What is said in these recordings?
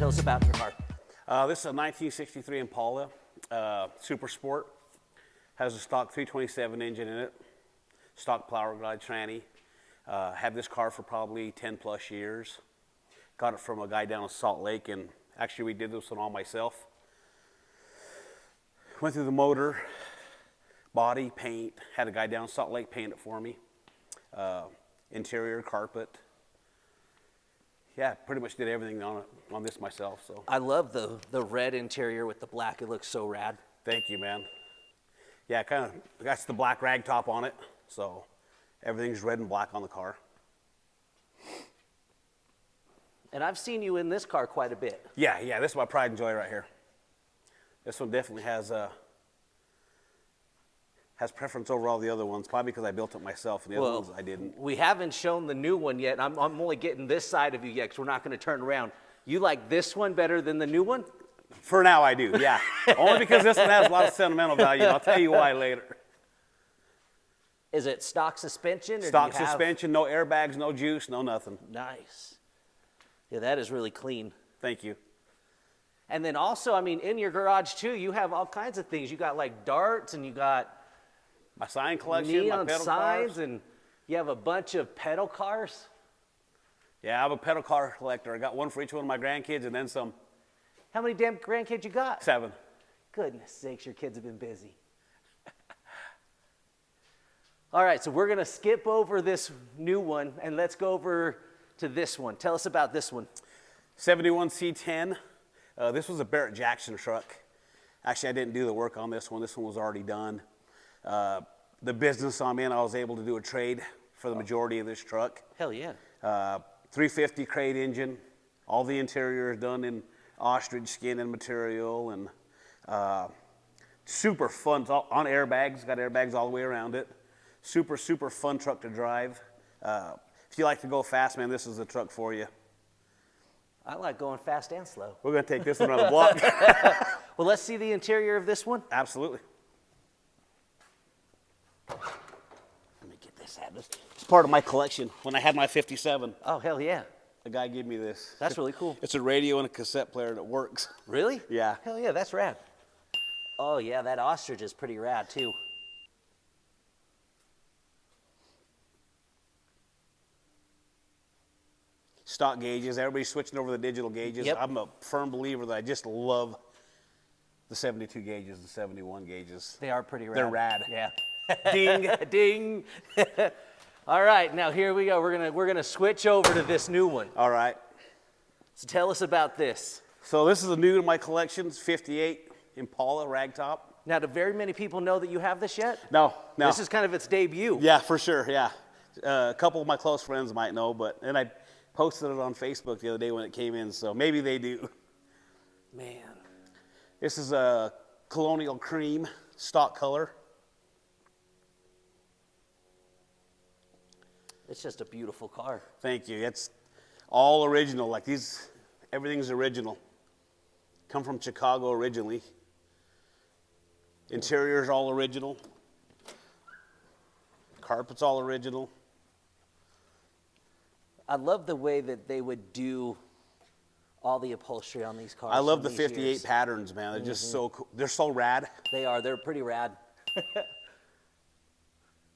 Tell us about your car. This is a 1963 Impala Super Sport. Has a stock 327 engine in it, stock power glide tranny. Had this car for probably 10 plus years. Got it from a guy down in Salt Lake, and actually we did this one all myself. Went through the motor, body, paint, had a guy down in Salt Lake paint it for me. Interior, carpet. Yeah, pretty much did everything on this myself. So I love the red interior with the black. It looks so rad. Thank you, man. Yeah, kind of, that's the black rag top on it, so everything's red and black on the car. And I've seen you in this car quite a bit. Yeah, this is my pride and joy right here. This one definitely has preference over all the other ones, probably because I built it myself, and the other ones I didn't. We haven't shown the new one yet. I'm only getting this side of you yet, because we're not going to turn around. You like this one better than the new one? For now, I do, yeah. Only because this one has a lot of sentimental value, and I'll tell you why later. Is it stock suspension? Or stock suspension, no airbags, no juice, no nothing. Nice. Yeah, that is really clean. Thank you. And then also, I mean, in your garage too, you have all kinds of things. You got like darts, and you got my sign collection, neon my pedal signs, cars. and you have a bunch of pedal cars. Yeah, I'm a pedal car collector. I got one for each one of my grandkids, and then some. How many damn grandkids you got? 7. Goodness sakes, your kids have been busy. All right, so we're going to skip over this new one, and let's go over to this one. Tell us about this one. 71 C10. This was a Barrett Jackson truck. Actually, I didn't do the work on this one. This one was already done. The business I'm in, I was able to do a trade for the majority of this truck. Hell yeah. 350 crate engine. All the interior is done in ostrich skin and material, and super fun. It's all on airbags. Got airbags all the way around it. Super fun truck to drive. If you like to go fast, man, this is the truck for you. I like going fast and slow. We're going to take this one around the block. Well, let's see the interior of this one. Absolutely. Let me get this out of this. It's part of my collection. When I had my 57. Oh, hell yeah. The guy gave me this. That's really cool. It's a radio and a cassette player that works. Really? Yeah. Hell yeah, that's rad. Oh yeah, that ostrich is pretty rad too. Stock gauges. Everybody's switching over to the digital gauges. Yep. I'm a firm believer that I just love the 72 gauges, the 71 gauges. They are pretty rad. They're rad. Yeah. Ding. Ding. All right, now here we go. We're gonna switch over to this new one. All right. So tell us about this. So this is a new to my collection. It's 58 Impala ragtop. Now, do very many people know that you have this yet? No. This is kind of its debut. Yeah, for sure, yeah. A couple of my close friends might know, and I posted it on Facebook the other day when it came in, so maybe they do. Man. This is a colonial cream stock color. It's just a beautiful car. Thank you. It's all original. Like these, everything's original. Come from Chicago originally. Interior's all original. Carpet's all original. I love the way that they would do all the upholstery on these cars. I love the 58 patterns, man. They're just so cool. They're so rad. They are. They're pretty rad.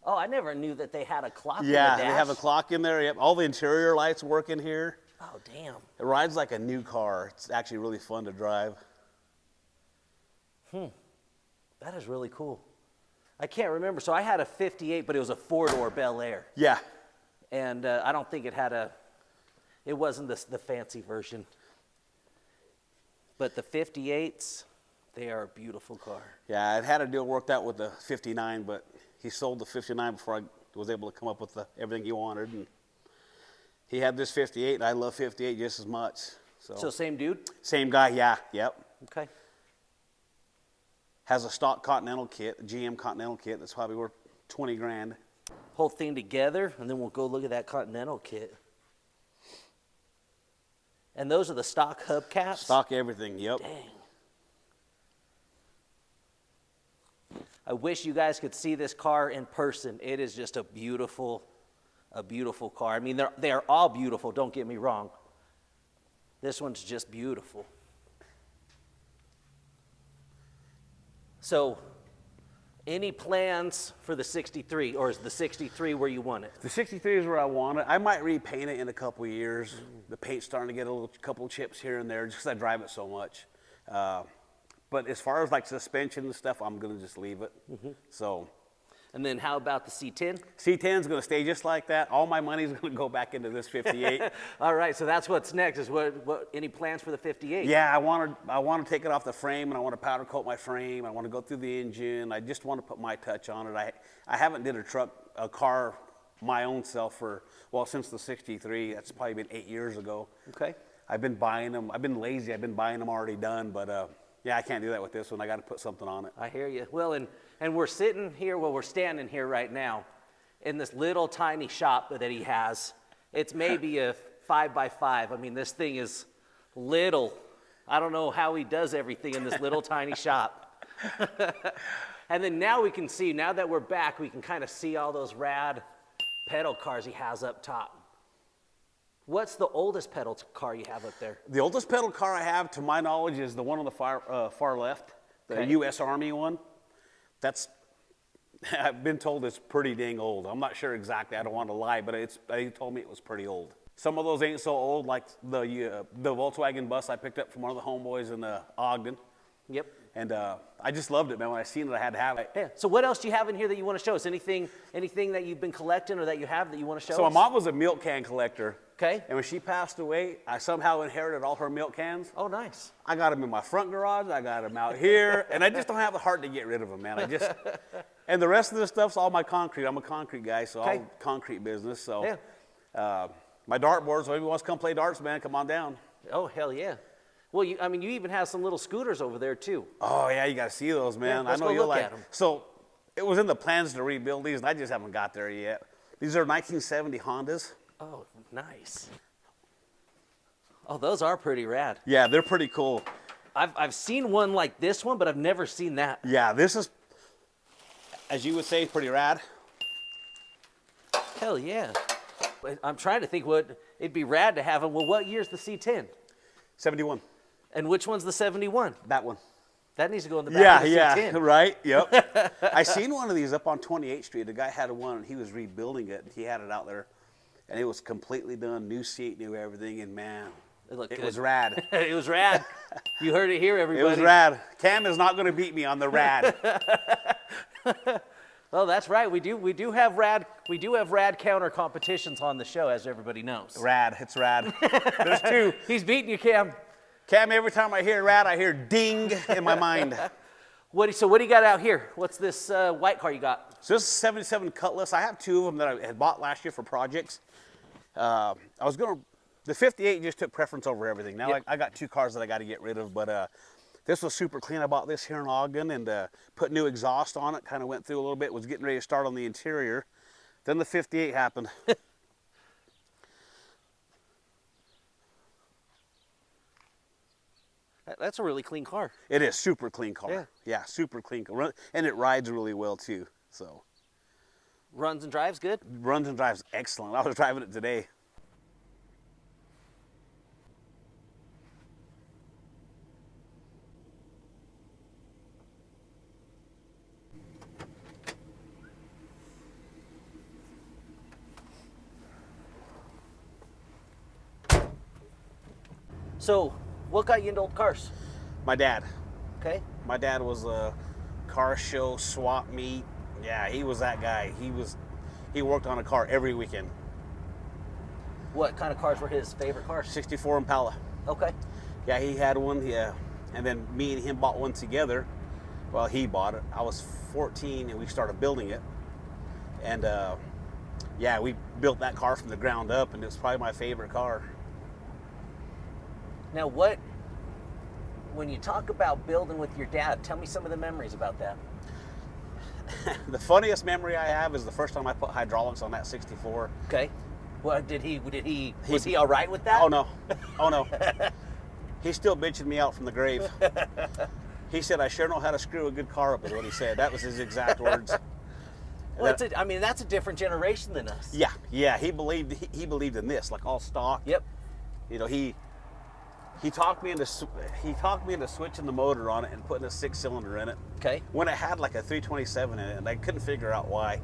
Oh, I never knew that they had a clock in the Yeah, dash. they have a clock in there. Yep. All the interior lights work in here. Oh, damn. It rides like a new car. It's actually really fun to drive. That is really cool. I can't remember. So I had a 58, but it was a 4-door Bel Air. Yeah. And I don't think it had it wasn't the fancy version. But the 58s, they are a beautiful car. Yeah, I had a deal worked out with the 59, but he sold the 59 before I was able to come up with everything he wanted. And he had this 58, and I love 58 just as much. So same dude? Same guy, yeah, yep. Okay. Has a stock Continental kit, a GM Continental kit that's probably worth 20 grand. Whole thing together, and then we'll go look at that Continental kit. And those are the stock hubcaps? Stock everything, yep. Dang. I wish you guys could see this car in person. It is just a beautiful car. I mean, they are all beautiful, don't get me wrong. This one's just beautiful. So, any plans for the 63, or is the 63 where you want it? The 63 is where I want it. I might repaint it in a couple of years. The paint's starting to get a couple chips here and there just because I drive it so much. But as far as like suspension and stuff, I'm going to just leave it. So. And then how about the C10? C10 is going to stay just like that. All my money is going to go back into this 58. All right, so that's what's next. Is what any plans for the 58? Yeah, I want to take it off the frame, and I want to powder coat my frame. I want to go through the engine. I just want to put my touch on it. I haven't did a car my own self for, well, since the 63. That's probably been 8 years ago. Okay. I've been buying them. I've been lazy. I've been buying them already done, but yeah, I can't do that with this one. I got to put something on it. I hear you. Well, and we're sitting here, well, we're standing here right now in this little tiny shop that he has. It's maybe a 5x5. I mean, this thing is little. I don't know how he does everything in this little tiny shop. And then now we can see, now that we're back, we can kind of see all those rad pedal cars he has up top. What's the oldest pedal car you have up there? The oldest pedal car I have, to my knowledge, is the one on the far left, the U.S. Army one. That's, I've been told it's pretty dang old. I'm not sure exactly. I don't want to lie, but they told me it was pretty old. Some of those ain't so old, like the Volkswagen bus I picked up from one of the homeboys in Ogden. Yep. And I just loved it, man. When I seen it, I had to have it. Yeah. So what else do you have in here that you want to show us? Anything that you've been collecting or that you have that you want to show us? So my mom was a milk can collector. Okay. And when she passed away, I somehow inherited all her milk cans. Oh, nice. I got them in my front garage. I got them out here. And I just don't have the heart to get rid of them, man. And the rest of the stuff's all my concrete. I'm a concrete guy, so all concrete business. So my dartboards, so if anyone wants to come play darts, man, come on down. Oh, hell yeah. Well, you even have some little scooters over there, too. Oh, yeah, you got to see those, man. Yeah, let's I know go you'll look like at them. So it was in the plans to rebuild these, and I just haven't got there yet. These are 1970 Hondas. Oh, nice. Oh, those are pretty rad. Yeah, they're pretty cool. I've seen one like this one, but I've never seen that. Yeah, this is, as you would say, pretty rad. Hell yeah. I'm trying to think it'd be rad to have them. Well, what year's the C10? 71. And which one's the 71? That one. That needs to go in the back of the yeah, C10. right, yep. I seen one of these up on 28th Street. The guy had one, and he was rebuilding it. He had it out there, and it was completely done, new seat, new everything, and man, it was rad. It was rad. You heard it here, everybody. It was rad. Cam is not going to beat me on the rad. Well, that's right. We do have rad counter competitions on the show, as everybody knows. Rad, it's rad. There's two. He's beating you, Cam. Cam, every time I hear rad, I hear ding in my mind. So what do you got out here? What's this white car you got? So this is 77 Cutlass. I have two of them that I had bought last year for projects. The 58 just took preference over everything. Now I got two cars that I got to get rid of, but this was super clean. I bought this here in Ogden and put new exhaust on it. Kind of went through a little bit, was getting ready to start on the interior. Then the 58 happened. That's a really clean car. It is super clean car. Yeah. Yeah, super clean car. And it rides really well too. So Runs and drives good? runs and drives excellent. I was driving it today. So, what got you into old cars? My dad. Okay. My dad was a car show, swap meet. Yeah, he was that guy. He worked on a car every weekend. What kind of cars were his favorite cars? 64 Impala. Okay. Yeah, he had one. Yeah, and then me and him bought one together. Well, he bought it. I was 14 and we started building it. And yeah, we built that car from the ground up, and it was probably my favorite car. Now, when you talk about building with your dad, tell me some of the memories about that. The funniest memory I have is the first time I put hydraulics on that 64. Okay. Well, was he all right with that? Oh no, oh no. He's still bitching me out from the grave. He said, "I sure know how to screw a good car up," is what he said. That was his exact words. Well, I mean, that's a different generation than us. Yeah, he believed in this, like all stock. Yep. You know, he He talked me into switching the motor on it and putting a 6-cylinder in it. Okay. When it had like a 327 in it, and I couldn't figure out why.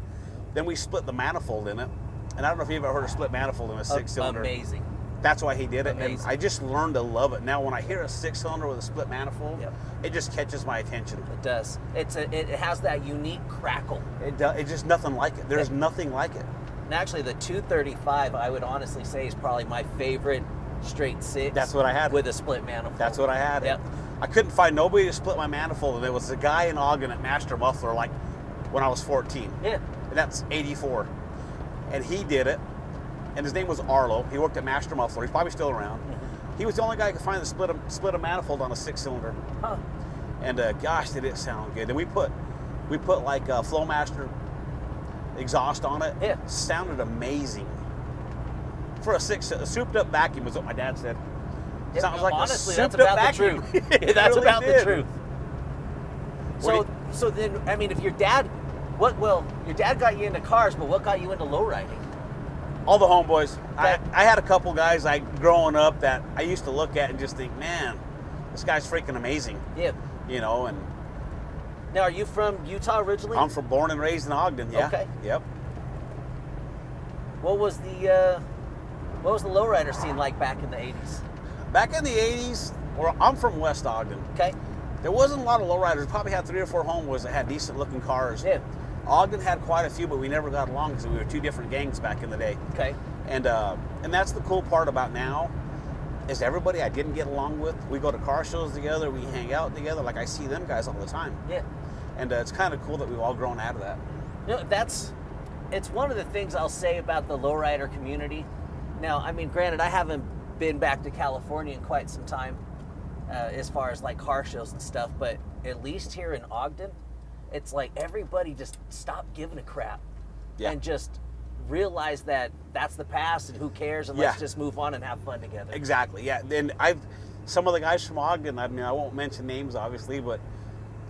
Then we split the manifold in it, and I don't know if you've ever heard of split manifold in a 6-cylinder. Amazing. That's why he did it. Amazing. And I just learned to love it. Now, when I hear a 6-cylinder with a split manifold, Yep. it just catches my attention. It does. It has that unique crackle. It's just nothing like it. There's nothing like it. And actually, the 235, I would honestly say, is probably my favorite straight 6. That's what I had. With a split manifold. That's what I had. Yep. I couldn't find nobody to split my manifold, and there was a guy in Ogden at Master Muffler, like when I was 14. Yeah. And that's 84. And he did it, and his name was Arlo. He worked at Master Muffler. He's probably still around. Mm-hmm. He was the only guy who could find the split a manifold on a 6-cylinder. Huh. And gosh, did it sound good. And we put like Flowmaster exhaust on it. Yeah. Sounded amazing. For a souped up vacuum is what my dad said. Yeah, Sounds like honestly, a that's souped up about the vacuum. truth. It That's really about the did. truth. So then, I mean, if your dad, your dad got you into cars, but what got you into lowriding? All the homeboys. Okay. I had a couple guys growing up that I used to look at and just think, man, this guy's freaking amazing. Yeah. You know, and Now, are you from Utah originally? I'm born and raised in Ogden. Yeah. Okay. Yep. What was the lowrider scene like back in the 80s? Back in the 80s, I'm from West Ogden. Okay. There wasn't a lot of lowriders. We probably had 3 or 4 homeboys that had decent looking cars. Yeah. Ogden had quite a few, but we never got along because we were 2 different gangs back in the day. Okay. And that's the cool part about now is everybody I didn't get along with, we go to car shows together, we hang out together. Like I see them guys all the time. Yeah. And it's kind of cool that we've all grown out of that. You know, it's one of the things I'll say about the lowrider community. Now, I mean, granted, I haven't been back to California in quite some time as far as like car shows and stuff, but at least here in Ogden, it's like everybody just stopped giving a crap and just realize that that's the past and who cares, and let's just move on and have fun together. Exactly, yeah. And some of the guys from Ogden, I mean, I won't mention names obviously, but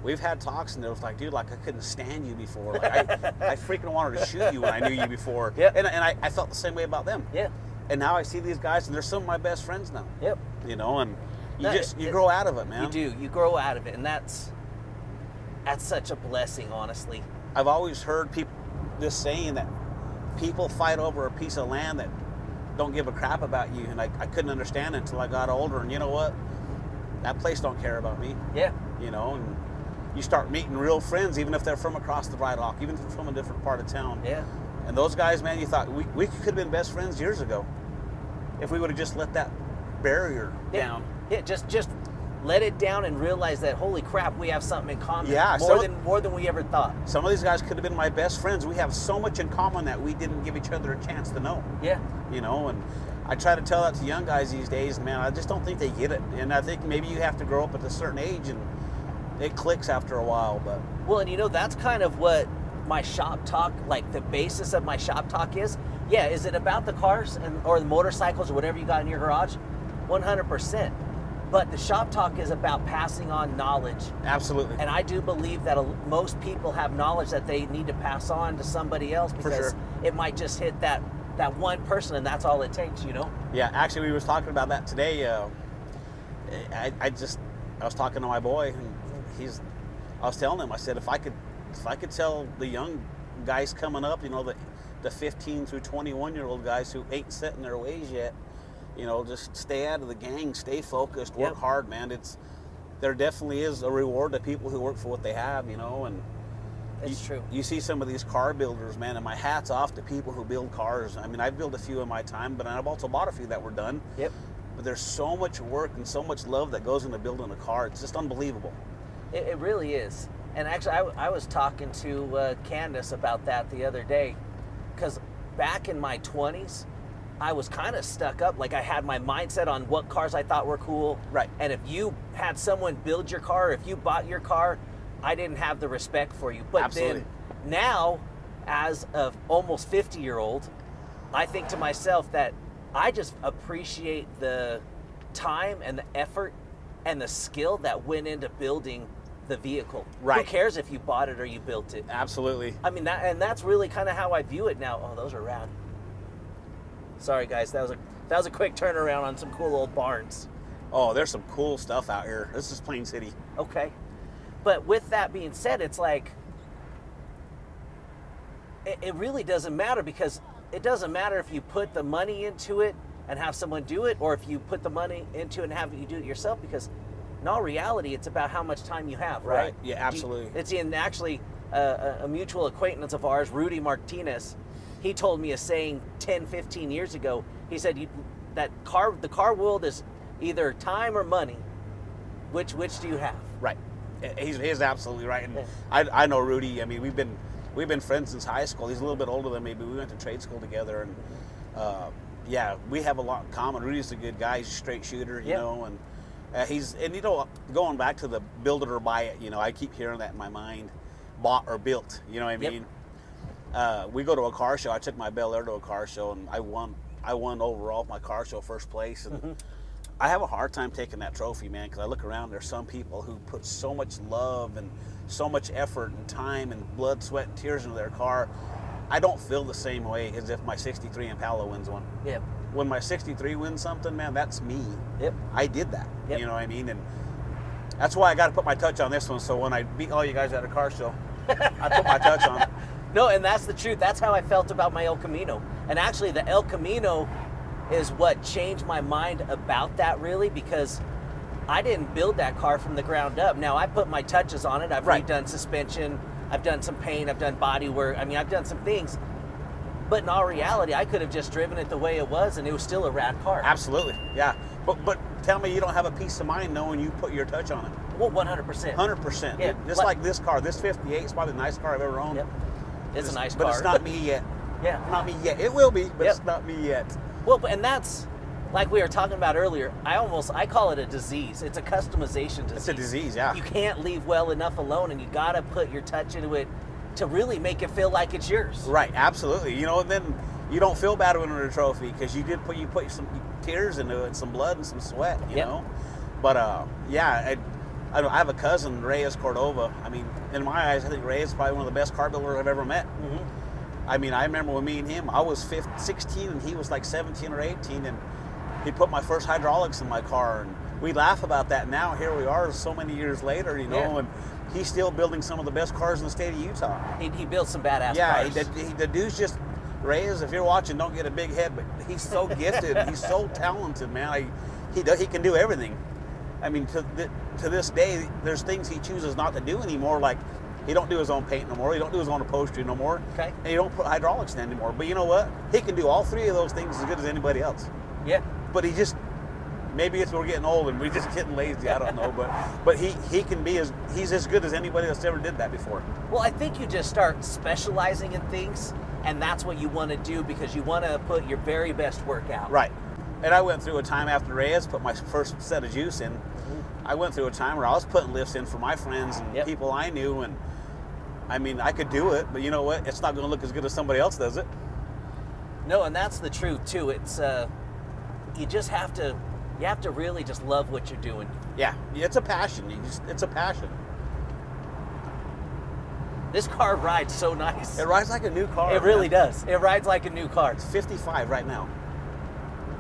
we've had talks and it was like, dude, like I couldn't stand you before. Like I freaking wanted to shoot you when I knew you before. Yep. And I felt the same way about them. Yeah. And now I see these guys and they're some of my best friends now. Yep. You know, and you grow out of it, man. You do. You grow out of it, and that's such a blessing, honestly. I've always heard people just saying that people fight over a piece of land that don't give a crap about you, and I couldn't understand it until I got older. And you know what? That place don't care about me. Yeah. You know, and you start meeting real friends, even if they're from across the Ride-Off, even if they're from a different part of town. Yeah. And those guys, man, you thought we could have been best friends years ago if we would have just let that barrier down. Yeah, just let it down and realize that, holy crap, we have something in common. Yeah, more than we ever thought. Some of these guys could have been my best friends. We have so much in common that we didn't give each other a chance to know. Yeah. You know, and I try to tell that to young guys these days, man, I just don't think they get it. And I think maybe you have to grow up at a certain age and it clicks after a while, but. Well, and you know, that's kind of what my shop talk, like the basis of my shop talk is. Yeah, is it about the cars or the motorcycles or whatever you got in your garage? 100%. But the shop talk is about passing on knowledge. Absolutely. And I do believe that most people have knowledge that they need to pass on to somebody else because it might just hit that one person, and that's all it takes, you know? Yeah, actually, we was talking about that today. I was talking to my boy, and I was telling him, I said, if I could tell the young guys coming up, you know, the 15 through 21-year-old guys who ain't set in their ways yet, you know, just stay out of the gang, stay focused, work hard, man. There definitely is a reward to people who work for what they have, you know, and it's true. You see some of these car builders, man, and my hat's off to people who build cars. I mean, I've built a few in my time, but I've also bought a few that were done. Yep. But there's so much work and so much love that goes into building a car. It's just unbelievable. It really is. And actually, I was talking to Candace about that the other day, because back in my 20s, I was kind of stuck up. Like, I had my mindset on what cars I thought were cool. Right. And if you had someone build your car, if you bought your car, I didn't have the respect for you. But Absolutely. then now, as a almost 50-year-old, I think to myself that I just appreciate the time and the effort and the skill that went into building the vehicle. Right. Who cares if you bought it or you built it? Absolutely. I mean, that's really kind of how I view it now. Oh, those are rad. Sorry, guys. That was a quick turnaround on some cool old barns. Oh, there's some cool stuff out here. This is Plain City. Okay. But with that being said, it's like, it really doesn't matter, because it doesn't matter if you put the money into it and have someone do it, or if you put the money into it and have you do it yourself, because in all reality, it's about how much time you have, right? Yeah, absolutely. It's in actually a mutual acquaintance of ours, Rudy Martinez. He told me a saying 10, 15 years ago. He said the car world is either time or money. Which do you have? Right. He's absolutely right. And I know Rudy. I mean, we've been friends since high school. He's a little bit older than me, but we went to trade school together, and yeah, we have a lot in common. Rudy's a good guy. He's a straight shooter, you know, and going back to the build it or buy it, you know, I keep hearing that in my mind, bought or built, you know what I mean? We go to a car show. I took my Bel Air to a car show, and I won overall my car show first place, and I have a hard time taking that trophy, man, because I look around, there's some people who put so much love and so much effort and time and blood, sweat, and tears into their car. I don't feel the same way as if my 63 Impala wins one. Yep. When my 63 wins something, man, that's me. Yep. I did that. Yep. You know what I mean? And that's why I got to put my touch on this one, so when I beat all you guys at a car show, I put my touch on it. No, and that's the truth. That's how I felt about my El Camino. And actually, the El Camino is what changed my mind about that, really, because I didn't build that car from the ground up. Now, I put my touches on it. I've redone suspension. I've done some paint. I've done body work. I mean, I've done some things. But in all reality, I could have just driven it the way it was, and it was still a rad car. Absolutely, yeah. But tell me you don't have a peace of mind knowing you put your touch on it. Well, 100%. 100%. Yeah. Just like this car. This 58 is probably the nicest car I've ever owned. Yep. It's a nice car. But it's not me yet. Yeah. Not me yet. It will be, but it's not me yet. Well, and that's, like we were talking about earlier, I call it a disease. It's a customization disease. It's a disease, yeah. You can't leave well enough alone, and you got to put your touch into it to really make it feel like it's yours. Right, absolutely. You know, and then you don't feel bad winning a trophy because you put some tears into it, some blood and some sweat, you know. But yeah, I have a cousin, Reyes Cordova. I mean, in my eyes, I think Reyes is probably one of the best car builders I've ever met. I mean, I remember when me and him, I was 16 and he was like 17 or 18, and he put my first hydraulics in my car, and we laugh about that now. Here we are so many years later, you know, and he's still building some of the best cars in the state of Utah. He built some badass cars. Yeah, the dude's just, Reyes, if you're watching, don't get a big head, but he's so gifted. He's so talented, man. He can do everything. I mean, to this day, there's things he chooses not to do anymore, like he don't do his own paint no more, he don't do his own upholstery no more, and he don't put hydraulics in anymore. But you know what? He can do all three of those things as good as anybody else. Yeah. But he just, maybe it's we're getting old and we're just getting lazy, I don't know, but he can be he's as good as anybody that's ever did that before. Well, I think you just start specializing in things, and that's what you want to do because you want to put your very best work out. Right. And I went through a time after Reyes put my first set of juice in. I went through a time where I was putting lifts in for my friends and people I knew, and I mean, I could do it, but you know what? It's not going to look as good as somebody else does it. No, and that's the truth too. It's you just have to really just love what you're doing. Yeah, it's a passion. It's a passion. This car rides so nice. It rides like a new car. It really does. It rides like a new car. It's 55 right now.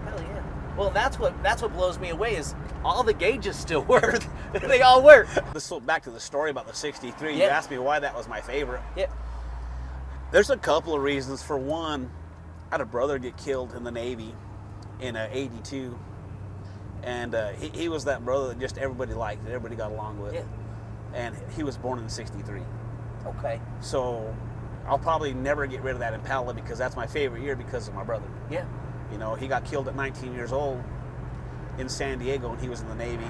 Hell yeah. Well, that's what blows me away is all the gauges still work. They all work. Back to the story about the 63. You asked me why that was my favorite. Yeah. There's a couple of reasons. For one, I had a brother get killed in the Navy in '82, and he was that brother that just everybody liked, that everybody got along with. Yeah. And he was born in '63. Okay. So I'll probably never get rid of that Impala because that's my favorite year because of my brother. Yeah. You know, he got killed at 19 years old in San Diego, and he was in the Navy,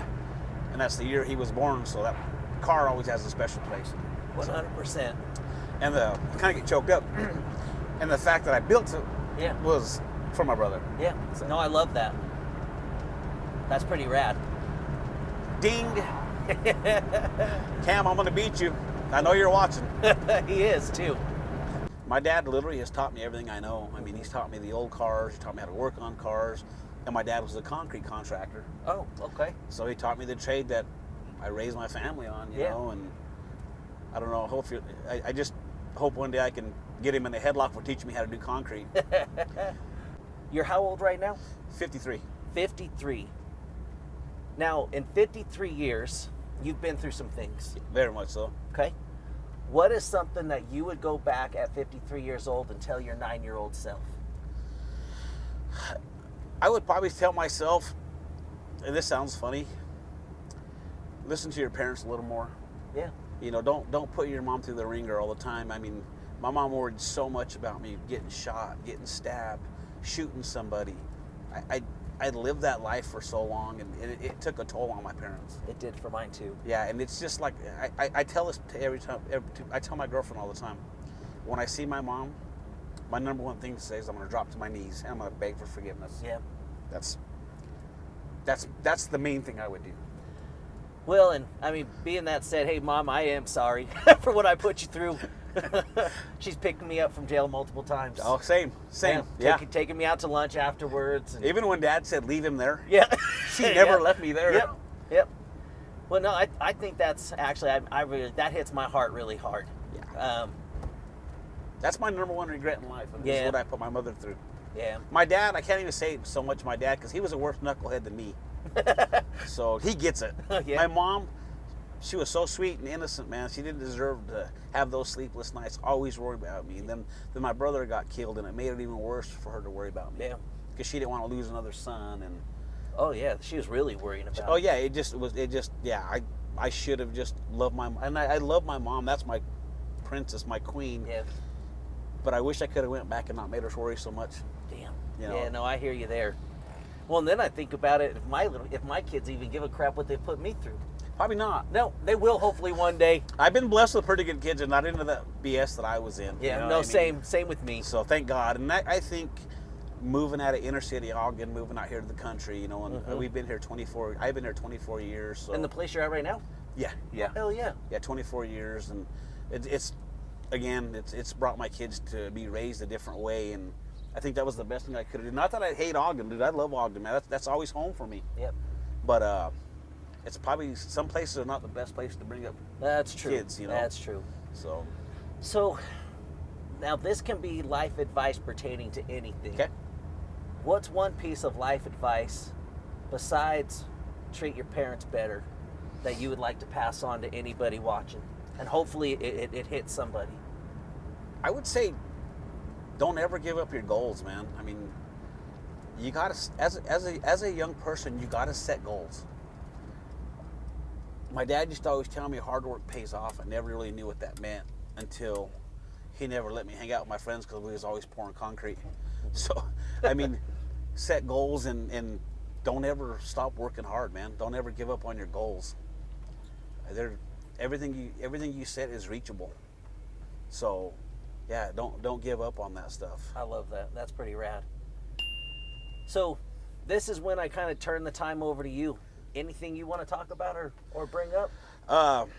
and that's the year he was born. So that car always has a special place. 100%. And I kind of get choked up, and the fact that I built it was for my brother. Yeah. So, no, I love that. That's pretty rad. Ding. Cam, I'm gonna beat you. I know you're watching. He is too. My dad literally has taught me everything I know. I mean, he's taught me the old cars. He taught me how to work on cars. And my dad was a concrete contractor. Oh, okay. So he taught me the trade that I raised my family on, you know. And I don't know. I just hope one day I can get him in the headlock for teaching me how to do concrete. You're how old right now? 53. 53. Now, in 53 years, you've been through some things. Very much so. Okay. What is something that you would go back at 53 years old and tell your 9-year-old self? I would probably tell myself, and this sounds funny, listen to your parents a little more. Yeah. You know, don't put your mom through the ringer all the time. I mean, my mom worried so much about me getting shot, getting stabbed, shooting somebody. I lived that life for so long, and it took a toll on my parents. It did for mine too. Yeah, and it's just like, I tell this to every time, I tell my girlfriend all the time, when I see my mom, my number one thing to say is I'm going to drop to my knees and I'm going to beg for forgiveness. Yeah. That's the main thing I would do. Well, and I mean, being that said, hey, Mom, I am sorry for what I put you through. She's picking me up from jail multiple times. Oh, same. Yeah. Taking me out to lunch afterwards. And even when Dad said, leave him there. Yeah. She never left me there. Yep. Well, no, I think that's actually, I really, that hits my heart really hard. Yeah. That's my number one regret in life. This is what I put my mother through. Yeah. My dad, I can't even say so much my dad, because he was a worse knucklehead than me. So he gets it. Yeah. My mom, she was so sweet and innocent, man. She didn't deserve to have those sleepless nights, always worry about me. And then my brother got killed, and it made it even worse for her to worry about me. Yeah. Because she didn't want to lose another son. And oh yeah, she was really worrying about. Oh yeah, I should have just loved my mom, and I love my mom. That's my princess, my queen. Yeah. But I wish I could have went back and not made her worry so much. Damn. You know? Yeah, no, I hear you there. Well, and then I think about it, if my kids even give a crap what they put me through. Probably not. No, they will hopefully one day. I've been blessed with pretty good kids and not into that BS that I was in. Yeah, you know no, what I mean? same with me. So thank God. And I think moving out of inner city Ogden, moving out here to the country, you know, and we've been here I've been here 24 years. So. In the place you're at right now? Yeah. Hell yeah. Yeah, 24 years. And it's brought my kids to be raised a different way, and I think that was the best thing I could have done. Not that I hate Ogden, dude. I love Ogden, man. That's always home for me. Yep. But it's probably, some places are not the best place to bring up kids, you know. That's true. So now this can be life advice pertaining to anything. Okay. What's one piece of life advice besides treat your parents better that you would like to pass on to anybody watching? And hopefully it hits somebody. I would say, don't ever give up your goals, man. I mean, you gotta, as a young person, you gotta set goals. My dad used to always tell me hard work pays off. I never really knew what that meant until he never let me hang out with my friends because we was always pouring concrete. So, I mean, set goals and don't ever stop working hard, man. Don't ever give up on your goals. Everything you set is reachable. So, yeah, don't give up on that stuff. I love that. That's pretty rad. So, this is when I kind of turn the time over to you. Anything you want to talk about or bring up?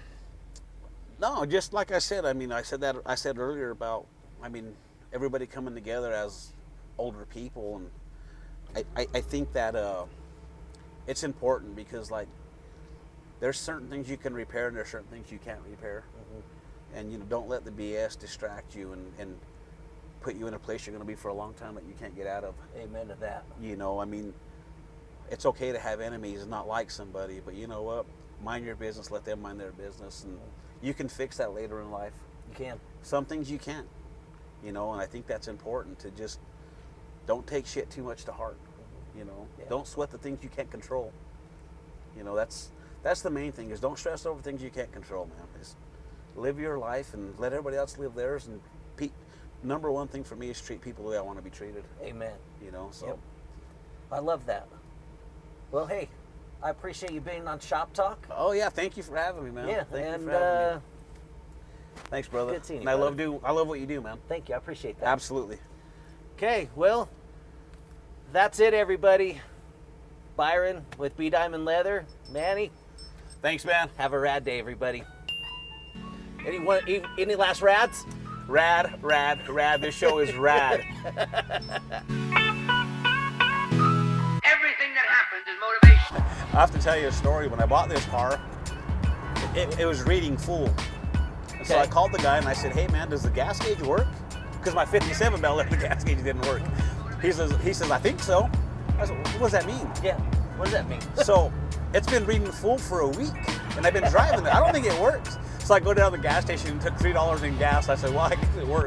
No, just like I said. I mean, I said earlier about, I mean, everybody coming together as older people, and I think that it's important because, like, there's certain things you can repair and there's certain things you can't repair. And, you know, don't let the BS distract you and put you in a place you're going to be for a long time that you can't get out of. Amen to that. You know, I mean, it's okay to have enemies and not like somebody, but you know what? Mind your business, let them mind their business, and you can fix that later in life. You can. Some things you can't, you know, and I think that's important to just don't take shit too much to heart, you know. Yeah. Don't sweat the things you can't control. You know, that's the main thing, is don't stress over things you can't control, man. Just live your life and let everybody else live theirs, and number one thing for me is treat people the way I want to be treated. Amen. You know, so. Yep. I love that. Well, hey, I appreciate you being on Shop Talk. Oh yeah, thank you for having me, man. Yeah, thank and you for having me. Thanks, brother. Good seeing you, and brother. I love what you do, man. Thank you. I appreciate that. Absolutely. Okay, well, that's it, everybody. Byron with 𝐵𝐷iamondleather. Manny. Thanks, man. Have a rad day, everybody. Any last rads? Rad, rad, rad. This show is rad. Everything that happens is motivation. I have to tell you a story. When I bought this car, it was reading full. And so I called the guy and I said, hey man, does the gas gauge work? Because my 57 Bel Air, the gas gauge didn't work. He says, I think so. I said, what does that mean? Yeah, what does that mean? So it's been reading full for a week, and I've been driving it. I don't think it works. So I go down to the gas station and took $3 in gas. I said, well, I guess it works.